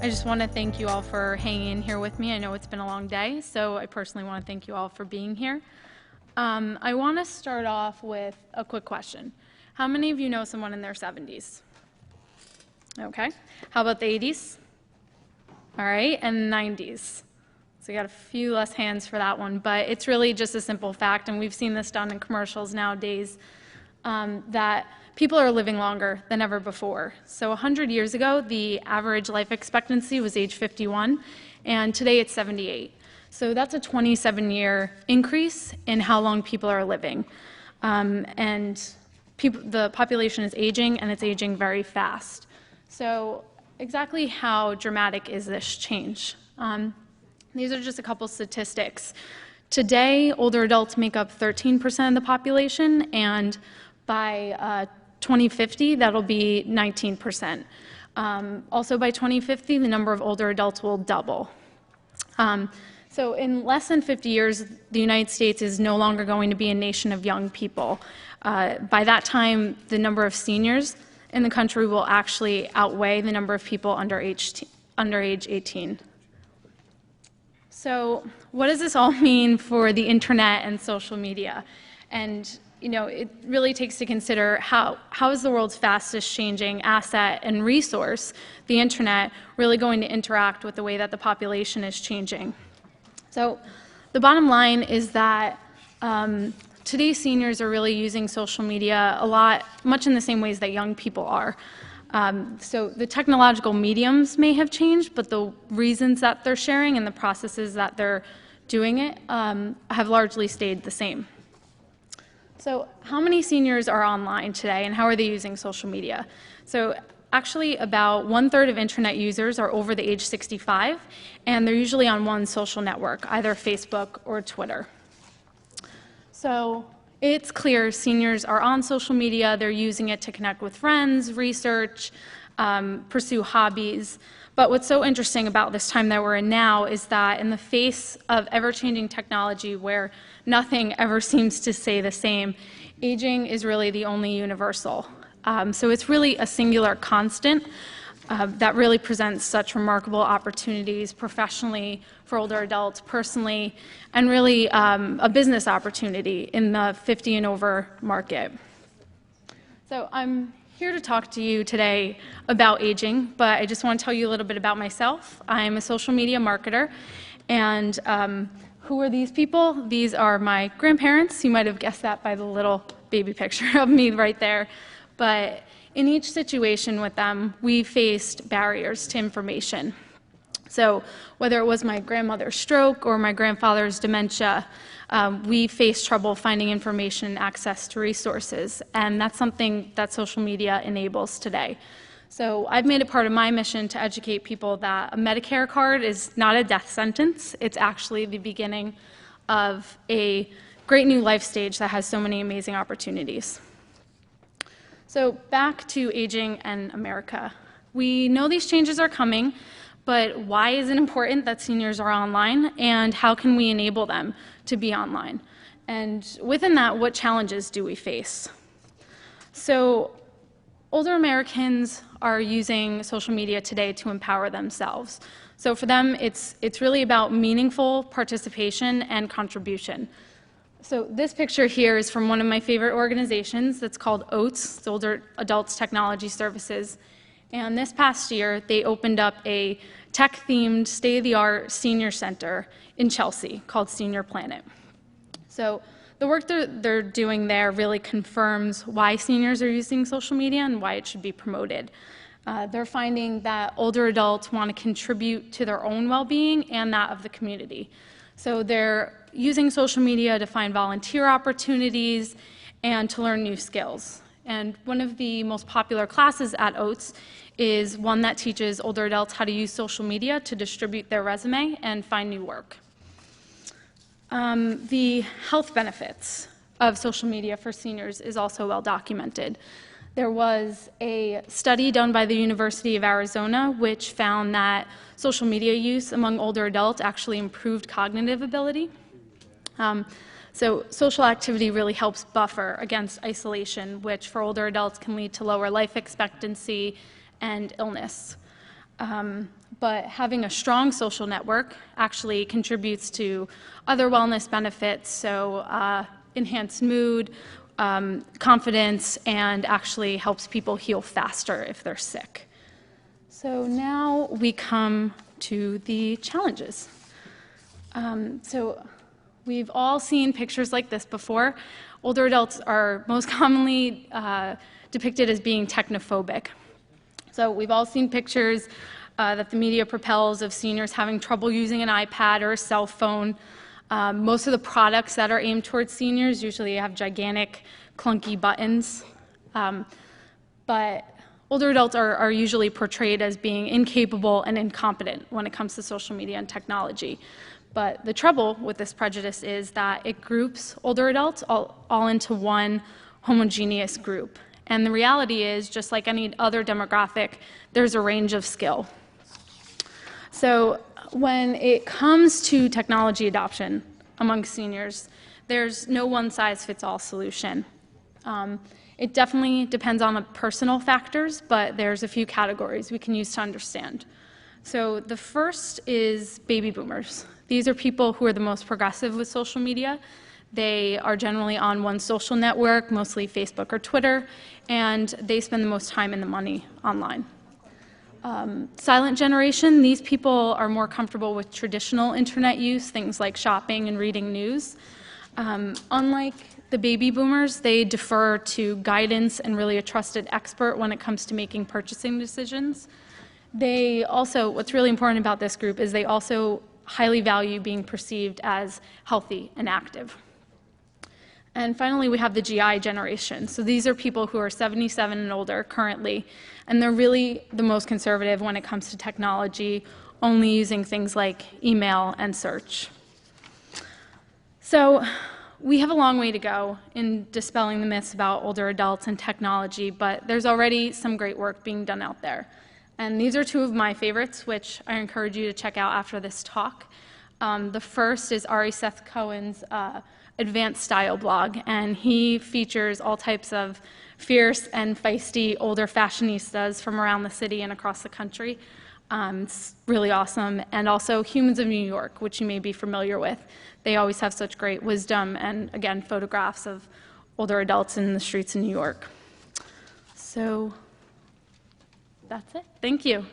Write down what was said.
just want to thank you all for hanging in here with me. I know it's been a long day, so I personally want to thank you all for being here. I want to start off with a quick question. How many of you know someone in their 70s? Okay. How about the 80s? All right, and 90s. So we got a few less hands for that one, but it's really just a simple fact, and we've seen this done in commercials nowadays, that people are living longer than ever before. So 100 years ago, the average life expectancy was age 51, and today it's 78. So that's a 27-year increase in how long people are living. The population is aging, and it's aging very fast. So exactly how dramatic is this change? These are just a couple statistics. Today, older adults make up 13% of the population, and by 2050, that'll be 19%. Also by 2050, the number of older adults will double. So in less than 50 years, the United States is no longer going to be a nation of young people. By that time, the number of seniors in the country will actually outweigh the number of people under age 18. So what does this all mean for the internet and social media? And it really takes to consider how is the world's fastest changing asset and resource, the internet, really going to interact with the way that the population is changing. So the bottom line is that today's seniors are really using social media much in the same ways that young people are. So the technological mediums may have changed, but the reasons that they're sharing and the processes that they're doing it have largely stayed the same. So how many seniors are online today, and how are they using social media? So actually, about 1/3 of internet users are over the age 65, and they're usually on one social network, either Facebook or Twitter. So it's clear seniors are on social media. They're using it to connect with friends, research, pursue hobbies. But what's so interesting about this time that we're in now is that in the face of ever-changing technology where nothing ever seems to stay the same, aging is really the only universal. So it's really a singular constant that really presents such remarkable opportunities professionally for older adults, personally, and really a business opportunity in the 50 and over market. So I'm here to talk to you today about aging, but I just want to tell you a little bit about myself. I'm a social media marketer, and who are these people? These are my grandparents. You might have guessed that by the little baby picture of me right there. But in each situation with them, we faced barriers to information. So whether it was my grandmother's stroke or my grandfather's dementia, we faced trouble finding information and access to resources, and that's something that social media enables today. So I've made it part of my mission to educate people that a Medicare card is not a death sentence. It's actually the beginning of a great new life stage that has so many amazing opportunities. So back to aging and America. We know these changes are coming, but why is it important that seniors are online, and how can we enable them to be online? And within that, what challenges do we face? So older Americans are using social media today to empower themselves. So for them, it's really about meaningful participation and contribution. So this picture here is from one of my favorite organizations that's called OATS, it's Older Adults Technology Services. And this past year, they opened up a tech-themed, state-of-the-art senior center in Chelsea called Senior Planet. So the work they're doing there really confirms why seniors are using social media and why it should be promoted. They're finding that older adults want to contribute to their own well-being and that of the community. So they're using social media to find volunteer opportunities and to learn new skills. And one of the most popular classes at OATS is one that teaches older adults how to use social media to distribute their resume and find new work. The health benefits of social media for seniors is also well documented. There was a study done by the University of Arizona which found that social media use among older adults actually improved cognitive ability. So social activity really helps buffer against isolation, which for older adults can lead to lower life expectancy and illness. But having a strong social network actually contributes to other wellness benefits, so enhanced mood, confidence, and actually helps people heal faster if they're sick. So now we come to the challenges. So we've all seen pictures like this before. Older adults are most commonly depicted as being technophobic. So we've all seen pictures that the media propels of seniors having trouble using an iPad or a cell phone. Most of the products that are aimed towards seniors usually have gigantic, clunky buttons. But older adults are usually portrayed as being incapable and incompetent when it comes to social media and technology. But the trouble with this prejudice is that it groups older adults all into one homogeneous group. And the reality is, just like any other demographic, there's a range of skill. So when it comes to technology adoption among seniors, there's no one-size-fits-all solution. It definitely depends on the personal factors, but there's a few categories we can use to understand. So the first is baby boomers. These are people who are the most progressive with social media. They are generally on one social network, mostly Facebook or Twitter, and they spend the most time and the money online. Silent generation, these people are more comfortable with traditional internet use, things like shopping and reading news. Unlike the baby boomers, they defer to guidance and really a trusted expert when it comes to making purchasing decisions. They also, what's really important about this group is they also highly value being perceived as healthy and active. And finally, we have the GI generation. So these are people who are 77 and older currently, and they're really the most conservative when it comes to technology, only using things like email and search. So we have a long way to go in dispelling the myths about older adults and technology, but there's already some great work being done out there. And these are two of my favorites, which I encourage you to check out after this talk. The first is Ari Seth Cohen's Advanced Style blog, and he features all types of fierce and feisty older fashionistas from around the city and across the country. It's really awesome. And also Humans of New York, which you may be familiar with. They always have such great wisdom and, again, photographs of older adults in the streets of New York. So that's it. Thank you.